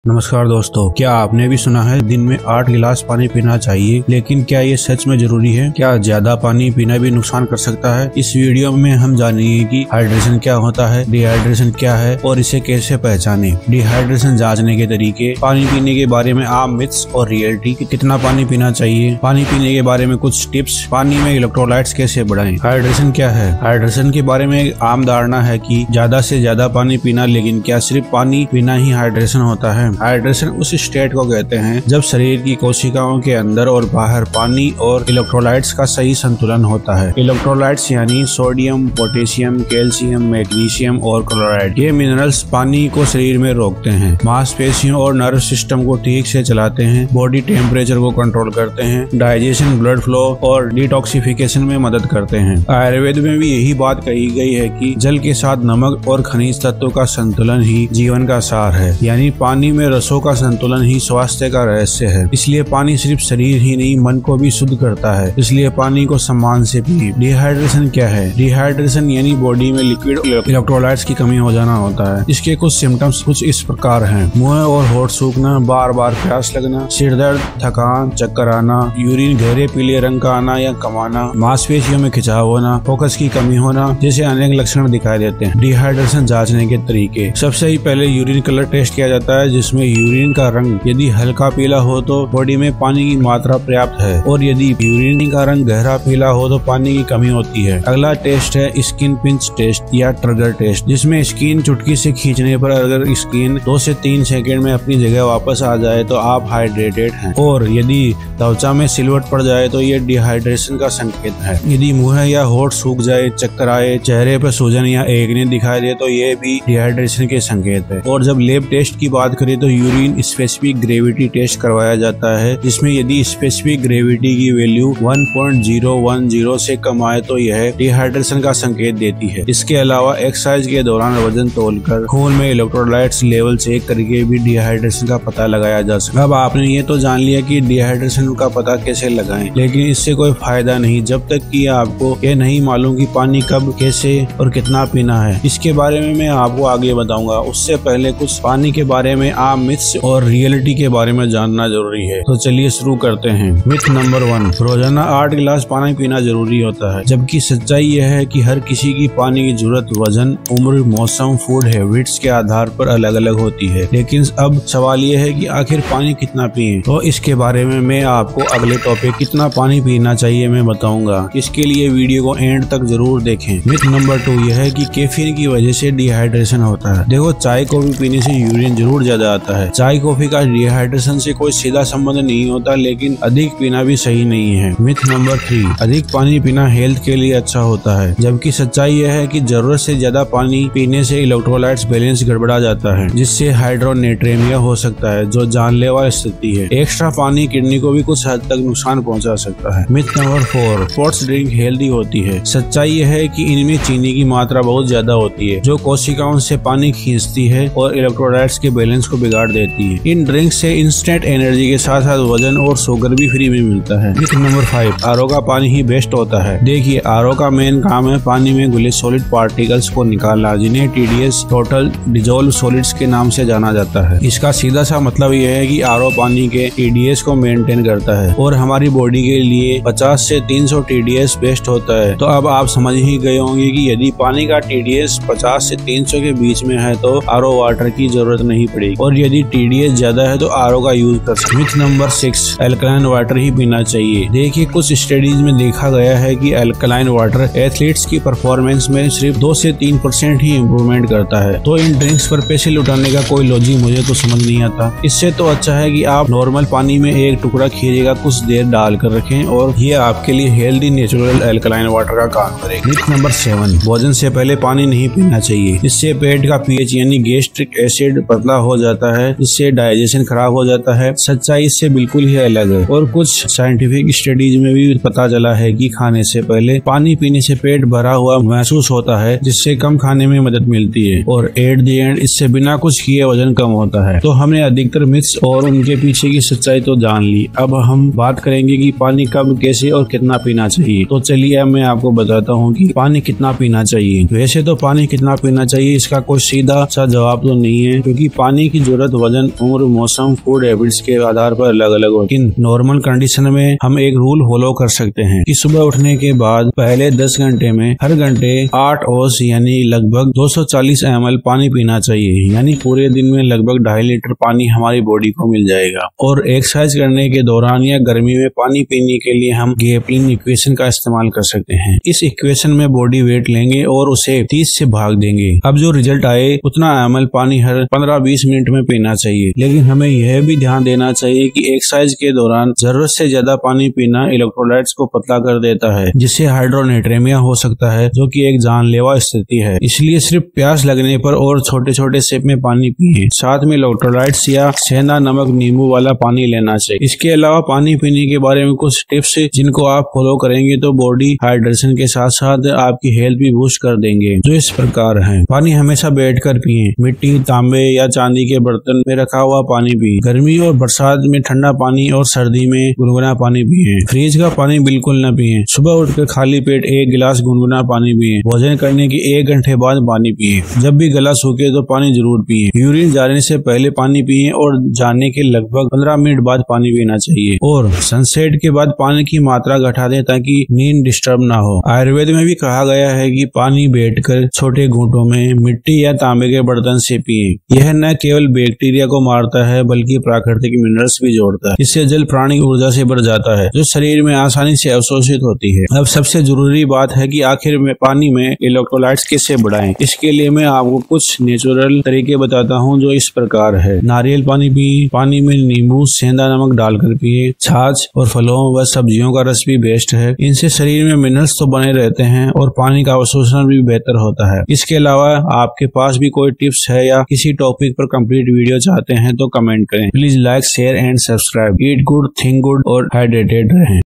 नमस्कार दोस्तों, क्या आपने भी सुना है दिन में 8 गिलास पानी पीना चाहिए? लेकिन क्या ये सच में जरूरी है? क्या ज्यादा पानी पीना भी नुकसान कर सकता है? इस वीडियो में हम जानेंगे कि हाइड्रेशन क्या होता है, डिहाइड्रेशन क्या है और इसे कैसे पहचाने। डिहाइड्रेशन जांचने के तरीके, पानी पीने के बारे में आम मिथ्स और रियलिटी, कितना पानी पीना चाहिए, पानी पीने के बारे में कुछ टिप्स, पानी में इलेक्ट्रोलाइट्स कैसे बढ़ाएं। हाइड्रेशन क्या है? हाइड्रेशन के बारे में एक आम धारणा है कि ज्यादा से ज्यादा पानी पीना, लेकिन क्या सिर्फ पानी पीना ही हाइड्रेशन होता है? हाइड्रेशन उस स्टेट को कहते हैं जब शरीर की कोशिकाओं के अंदर और बाहर पानी और इलेक्ट्रोलाइट्स का सही संतुलन होता है। इलेक्ट्रोलाइट्स यानी सोडियम, पोटेशियम, कैल्शियम, मैग्नीशियम और क्लोराइड। ये मिनरल्स पानी को शरीर में रोकते हैं, मांसपेशियों और नर्व सिस्टम को ठीक से चलाते हैं, बॉडी टेम्परेचर को कंट्रोल करते हैं, डाइजेशन, ब्लड फ्लो और डिटॉक्सिफिकेशन में मदद करते हैं। आयुर्वेद में भी यही बात कही गई है कि जल के साथ नमक और खनिज तत्वों का संतुलन ही जीवन का सार है, यानी पानी में रसों का संतुलन ही स्वास्थ्य का रहस्य है। इसलिए पानी सिर्फ शरीर ही नहीं, मन को भी शुद्ध करता है, इसलिए पानी को सम्मान से पिए। डिहाइड्रेशन क्या है? डिहाइड्रेशन यानी बॉडी में लिक्विड इलेक्ट्रोलाइट्स की कमी हो जाना होता है। इसके कुछ सिम्टम्स कुछ इस प्रकार हैं: मुंह और होंठ सूखना, बार बार प्यास लगना, सिर दर्द, थकान, चक्कर आना, यूरिन गहरे पीले रंग का आना या कम आना, मांसपेशियों में खिंचाव होना, फोकस की कमी होना, जैसे अनेक लक्षण दिखाई देते हैं। डिहाइड्रेशन जांचने के तरीके: सबसे ही पहले यूरिन कलर टेस्ट किया जाता है, जिसमें यूरिन का रंग यदि हल्का पीला हो तो बॉडी में पानी की मात्रा पर्याप्त है, और यदि यूरिन का रंग गहरा पीला हो तो पानी की कमी होती है। अगला टेस्ट है स्किन पिंच टेस्ट या ट्रिगर टेस्ट, जिसमें स्किन चुटकी से खींचने पर अगर स्किन 2 से 3 सेकंड में अपनी जगह वापस आ जाए तो आप हाइड्रेटेड हैं, और यदि त्वचा में सिलवट पड़ जाए तो ये डिहाइड्रेशन का संकेत है। यदि मुंह या होंठ सूख जाए, चक्कर आए, चेहरे पर सूजन या एकने दिखाई दे तो ये भी डिहाइड्रेशन के संकेत है। और जब लैब टेस्ट की बात करें तो यूरिन स्पेसिफिक ग्रेविटी टेस्ट करवाया जाता है, जिसमें यदि स्पेसिफिक ग्रेविटी की वैल्यू 1.010 से कम आए तो यह डिहाइड्रेशन का संकेत देती है। इसके अलावा एक्सरसाइज के दौरान वजन तोलकर खून में इलेक्ट्रोलाइट्स लेवल चेक करके भी डिहाइड्रेशन का पता लगाया जा सकता है। अब आपने ये तो जान लिया कि डिहाइड्रेशन का पता कैसे लगाएं, लेकिन इससे कोई फायदा नहीं जब तक कि आपको ये नहीं मालूम कि पानी कब, कैसे और कितना पीना है। इसके बारे में मैं आपको आगे बताऊंगा। उससे पहले कुछ पानी के बारे में आम मिथ्स और रियलिटी के बारे में जानना जरूरी है। तो चलिए शुरू करते हैं। मिथ नंबर 1, रोजाना 8 गिलास पानी पीना जरूरी होता है, जबकि सच्चाई यह है कि हर किसी की पानी की जरूरत वजन, उम्र, मौसम, फूड हैबिट्स के आधार पर अलग अलग होती है। लेकिन अब सवाल यह है कि आखिर पानी कितना पिए, तो इसके बारे में मैं आपको अगले टॉपिक कितना पानी पीना चाहिए मैं बताऊंगा। इसके लिए वीडियो को एंड तक जरूर देखें। मिथ नंबर 2 यह है कि कैफीन की वजह से डिहाइड्रेशन होता है। देखो, चाय कॉफी पीने से यूरिन जरूर ज्यादा आता है। चाय कॉफी का डिहाइड्रेशन से कोई सीधा संबंध नहीं होता, लेकिन अधिक पीना भी सही नहीं है। मिथ नंबर 3, अधिक पानी पीना हेल्थ के लिए अच्छा होता है, जबकि सच्चाई यह है कि जरूरत से ज्यादा पानी पीने से इलेक्ट्रोलाइट्स बैलेंस गड़बड़ा जाता है, जिससे हाइड्रोनेट्रेमिया हो सकता है, जो जानलेवा स्थिति है। एक्स्ट्रा पानी किडनी को भी कुछ हद तक नुकसान पहुंचा सकता है। Myth number 4, sports drink healthy होती है। सच्चाई यह है कि इनमें चीनी की मात्रा बहुत ज्यादा होती है, जो कोशिकाओं से पानी खींचती है और इलेक्ट्रोलाइट्स के बैलेंस को बिगाड़ देती है। इन ड्रिंक से इंस्टेंट एनर्जी के साथ साथ वजन और शुगर भी फ्री में मिलता है। मिथ नंबर 5, आरओ का पानी ही बेस्ट होता है। देखिए, आरओ का मेन काम है पानी में घुले सॉलिड पार्टिकल्स को निकालना, जिन्हें टीडीएस, टोटल डिजोल्व सॉलिड्स के नाम से जाना जाता है। इसका सीधा सा मतलब यह है कि आरओ पानी के टीडीएस को मेंटेन करता है, और हमारी बॉडी के लिए 50 से 300 टीडीएस बेस्ट होता है। तो अब आप समझ ही गए होंगे कि यदि पानी का टीडीएस 50 से 300 के बीच में है तो आरओ वाटर की जरूरत नहीं पड़ेगी, और यदि टीडीएस ज्यादा है तो आरओ का यूज कर सकते। मिथ नंबर 6, अल्कलाइन वाटर ही पीना चाहिए। देखिए, कुछ स्टडीज में देखा गया है कि अल्कलाइन वाटर एथलीट्स की परफॉर्मेंस में सिर्फ 2 से 3% ही इम्प्रूवमेंट करता है। तो इन ड्रिंक्स पर पैसे लुटाने का कोई लॉजिक मुझे तो समझ नहीं आता। इससे तो अच्छा है कि आप नॉर्मल पानी में एक टुकड़ा खीरे का कुछ देर डाल कर रखें, और ये आपके लिए हेल्दी नेचुरल अल्कलाइन वाटर का काम करेगा। मिथ नंबर 7, भोजन से पहले पानी नहीं पीना चाहिए। इससे पेट का पीएच यानी गैस्ट्रिक एसिड पतला हो जाता है, जिससे डाइजेशन खराब हो जाता है। सच्चाई इससे बिल्कुल ही अलग है, और कुछ साइंटिफिक स्टडीज में भी पता चला है कि खाने से पहले पानी पीने से पेट भरा हुआ महसूस होता है, जिससे कम खाने में मदद मिलती है, और एट द एंड इससे बिना कुछ किए वजन कम होता है। तो हमने अधिकतर मिथ्स और उनके पीछे की सच्चाई तो जान ली। अब हम बात करेंगे कि पानी कब, कैसे और कितना पीना चाहिए। तो चलिए अब मैं आपको बताता हूँ कि पानी कितना पीना चाहिए। वैसे तो पानी कितना पीना चाहिए इसका कोई सीधा सा जवाब तो नहीं है, क्योंकि पानी की जरूरत जरूरत वजन, उम्र, मौसम, फूड हैबिट्स के आधार पर अलग अलग होती है। नॉर्मल कंडीशन में हम एक रूल फॉलो कर सकते हैं कि सुबह उठने के बाद पहले 10 घंटे में हर घंटे 8 औंस यानी लगभग 240 ml पानी पीना चाहिए, यानी पूरे दिन में लगभग 2.5 लीटर पानी हमारी बॉडी को मिल जाएगा। और एक्सरसाइज करने के दौरान या गर्मी में पानी पीने के लिए हम गेपलिन इक्वेशन का इस्तेमाल कर सकते हैं। इस इक्वेशन में बॉडी वेट लेंगे और उसे 30 से भाग देंगे। अब जो रिजल्ट आए उतना ml पानी हर 15-20 मिनट में पीना चाहिए। लेकिन हमें यह भी ध्यान देना चाहिए कि एक्सरसाइज के दौरान जरूरत से ज्यादा पानी पीना इलेक्ट्रोलाइट्स को पतला कर देता है, जिससे हाइड्रोनेट्रेमिया हो सकता है, जो कि एक जानलेवा स्थिति है। इसलिए सिर्फ प्यास लगने पर और छोटे छोटे सिप में पानी पिए। साथ में इलेक्ट्रोलाइट्स या सेंधा नमक, नींबू वाला पानी लेना चाहिए। इसके अलावा पानी पीने के बारे में कुछ टिप्स जिनको आप फॉलो करेंगे तो बॉडी हाइड्रेशन के साथ साथ आपकी हेल्थ भी बूस्ट कर देंगे, जो इस प्रकार है। पानी हमेशा बैठकर पिए। मिट्टी, तांबे या चांदी के बर्तन में रखा हुआ पानी पिए। गर्मी और बरसात में ठंडा पानी और सर्दी में गुनगुना पानी पिए। फ्रिज का पानी बिल्कुल न पिए। सुबह उठकर खाली पेट 1 गिलास गुनगुना पानी पिए। भोजन करने के 1 घंटे बाद पानी पिए। जब भी गला सूखे तो पानी जरूर पिए। यूरिन जाने से पहले पानी पिए और जाने के लगभग 15 मिनट बाद पानी पीना चाहिए। और सनसेट के बाद पानी की मात्रा घटा दें ताकि नींद डिस्टर्ब ना हो। आयुर्वेद में भी कहा गया है कि पानी बैठकर छोटे घूंटों में मिट्टी या तांबे के बर्तन से पिए। यह न केवल बैक्टीरिया को मारता है बल्कि प्राकृतिक मिनरल्स भी जोड़ता है। इससे जल प्राणी ऊर्जा से बढ़ जाता है, जो शरीर में आसानी से अवशोषित होती है। अब सबसे जरूरी बात है कि आखिर में पानी में इलेक्ट्रोलाइट्स कैसे बढ़ाएं। इसके लिए मैं आपको कुछ नेचुरल तरीके बताता हूँ, जो इस प्रकार है। नारियल पानी पिए। पानी में नींबू, सेंधा नमक डालकर पिए। छाछ और फलों व सब्जियों का रस भी बेस्ट है। इनसे शरीर में मिनरल्स तो बने रहते हैं और पानी का अवशोषण भी बेहतर होता है। इसके अलावा आपके पास भी कोई टिप्स है या किसी टॉपिक पर कंप्लीट वीडियो चाहते हैं तो कमेंट करें। Please like, share and subscribe. Eat good, think good और हाइड्रेटेड रहें।